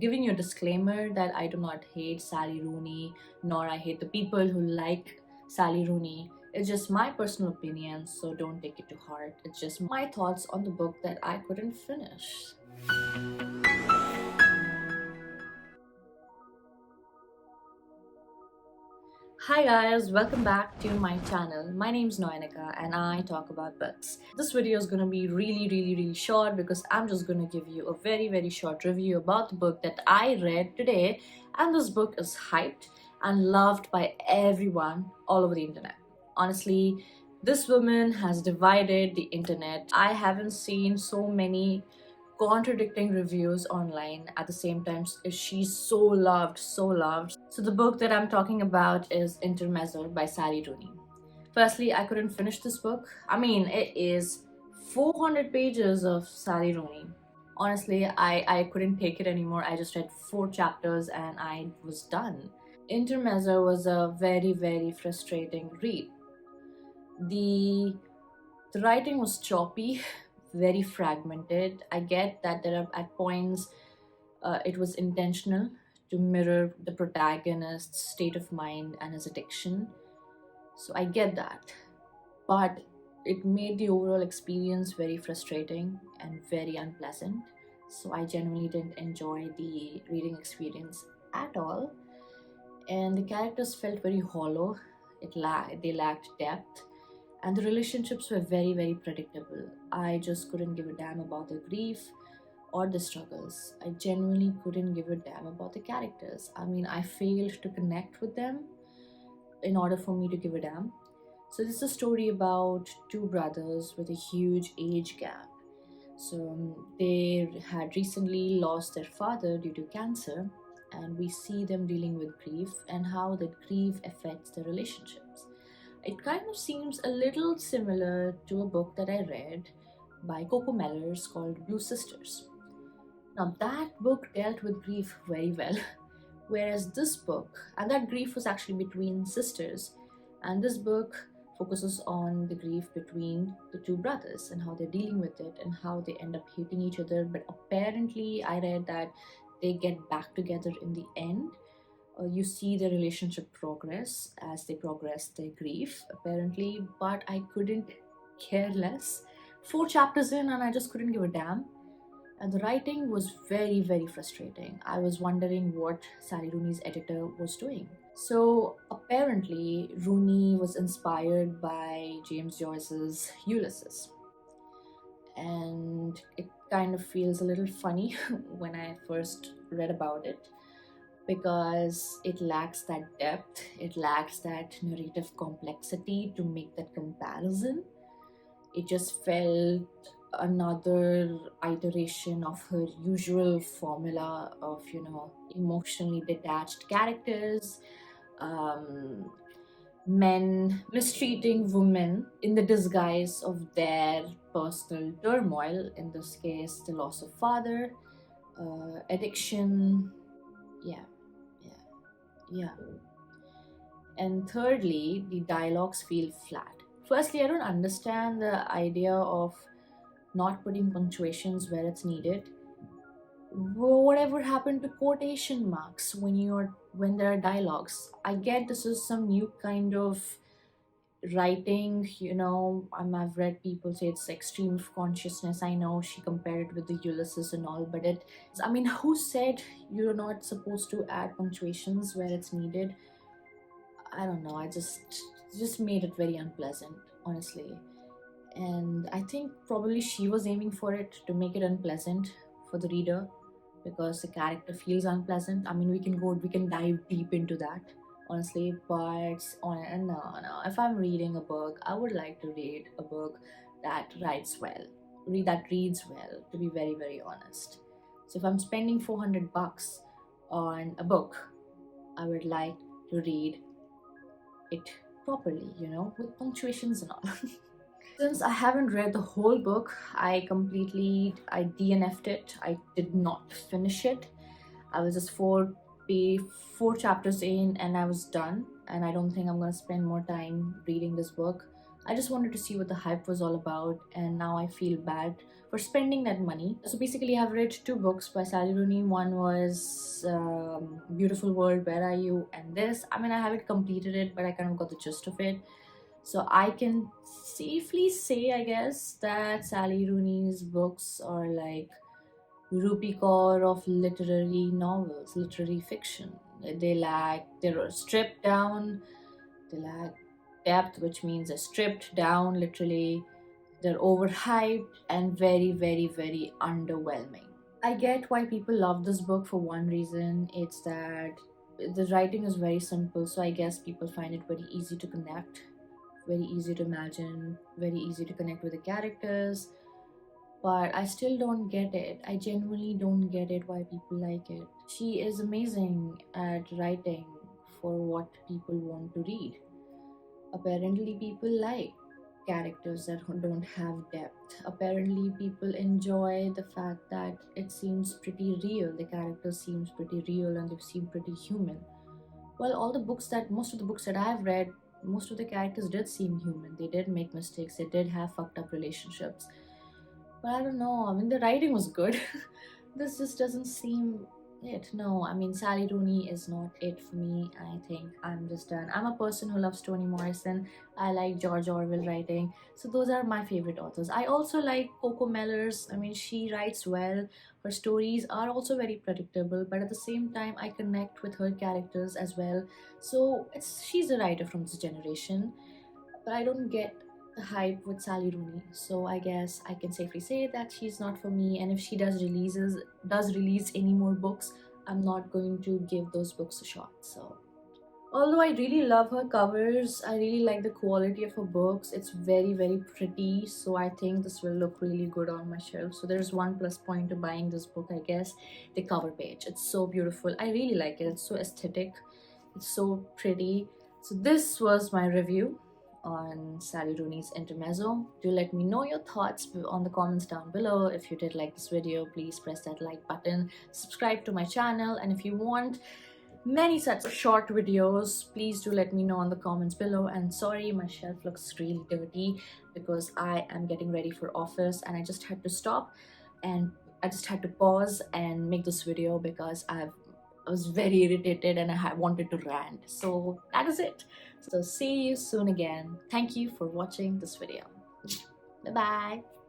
Giving you a disclaimer that I do not hate Sally Rooney, nor I hate the people who like Sally Rooney. It's just my personal opinion, so don't take it to heart. It's just my thoughts on the book that I couldn't finish. Hi guys, welcome back to my channel. My name is Noyanika and I talk about books. This video is gonna be really short because I'm just gonna give you a very short review about the book that I read today, and this book is hyped and loved by everyone all over the internet. Honestly, this woman has divided the internet. I haven't seen so many contradicting reviews online at the same time. She's so loved. So the book that I'm talking about is Intermezzo by Sally Rooney. Firstly, I couldn't finish this book. I mean, it is 400 pages of Sally Rooney. Honestly, I couldn't take it anymore. I just read 4 chapters and I was done. Intermezzo was a very frustrating read. The the writing was choppy, very fragmented. I get that there are at points it was intentional to mirror the protagonist's state of mind and his addiction. So I get that. But it made the overall experience very frustrating and very unpleasant. So I genuinely didn't enjoy the reading experience at all. And the characters felt very hollow. They lacked depth, and the relationships were very predictable. I just couldn't give a damn about the grief or the struggles. I genuinely couldn't give a damn about the characters. I mean, I failed to connect with them in order for me to give a damn. So this is a story about two brothers with a huge age gap. So they had recently lost their father due to cancer, and we see them dealing with grief and how that grief affects their relationships. It kind of seems a little similar to a book that I read by Coco Mellors called Blue Sisters. Now, that book dealt with grief very well, whereas this book, and that grief was actually between sisters, and this book focuses on the grief between the two brothers and how they're dealing with it and how they end up hating each other. But apparently, I read that they get back together in the end. You see their relationship progress as they progress their grief, apparently, but I couldn't care less. 4 chapters in, and I just couldn't give a damn. And the writing was very frustrating. I was wondering what Sally Rooney's editor was doing. So apparently, Rooney was inspired by James Joyce's Ulysses. And it kind of feels a little funny when I first read about it, because it lacks that depth, it lacks that narrative complexity to make that comparison. It just felt another iteration of her usual formula of, emotionally detached characters, um, men mistreating women in the disguise of their personal turmoil, in this case, the loss of father, addiction. Yeah, yeah, yeah. And thirdly, the dialogues feel flat. Firstly, I don't understand the idea of not putting punctuations where it's needed. Whatever happened to quotation marks when there are dialogues? I get this is some new kind of writing, I've read people say it's extreme of consciousness. I know she compared it with the Ulysses and all, but I mean, who said you're not supposed to add punctuations where it's needed? I don't know. I just made it very unpleasant, honestly. And I think probably she was aiming for it to make it unpleasant for the reader, because the character feels unpleasant. I mean, we can dive deep into that, honestly. But no. If I'm reading a book, I would like to read a book that reads well. To be very honest. So if I'm spending 400 bucks on a book, I would like to read it properly, with punctuations and all. Since I haven't read the whole book, I DNF'd it. I did not finish it. I was just 4 chapters in and I was done. And I don't think I'm gonna spend more time reading this book. I just wanted to see what the hype was all about, and now I feel bad for spending that money. So basically, I've read two books by Sally Rooney. One was Beautiful World, Where Are You? And this, I mean, I haven't completed it, but I kind of got the gist of it. So I can safely say, I guess, that Sally Rooney's books are like Rubicon of literary novels, literary fiction. They're stripped down, they lack depth, which means they're stripped down literally. They're overhyped and very, very, very underwhelming. I get why people love this book for one reason. It's that the writing is very simple, so I guess people find it very easy to connect, very easy to imagine, very easy to connect with the characters. But I still don't get it. I genuinely don't get it why people like it. She is amazing at writing for what people want to read. Apparently, people like characters that don't have depth. Apparently, people enjoy the fact that it seems pretty real. The characters seems pretty real and they seem pretty human. Well, most of the books that I've read, most of the characters did seem human. They did make mistakes. They did have fucked up relationships. But I don't know. I mean, the writing was good. This just doesn't seem it. No, I mean, Sally Rooney is not it for me. I think I'm just done. I'm a person who loves Toni Morrison. I like George Orwell writing. So those are my favorite authors. I also like Coco Mellors. I mean, she writes well. Her stories are also very predictable, but at the same time, I connect with her characters as well. So she's a writer from this generation, but I don't get the hype with Sally Rooney. So I guess I can safely say that she's not for me. And if she does release any more books, I'm not going to give those books a shot. So although I really love her covers, I really like the quality of her books. It's very, very pretty. So I think this will look really good on my shelf. So there's one plus point to buying this book, I guess. The cover page. It's so beautiful. I really like it. It's so aesthetic. It's so pretty. So this was my review on Sally Rooney's Intermezzo. Do let me know your thoughts on the comments down below. If you did like this video, please press that like button, subscribe to my channel, and if you want many sets of short videos, please do let me know in the comments below. And sorry, my shelf looks really dirty because I am getting ready for office and I just had to stop and I just had to pause and make this video because I was very irritated and I wanted to rant. So that is it. So see you soon again. Thank you for watching this video. Bye bye.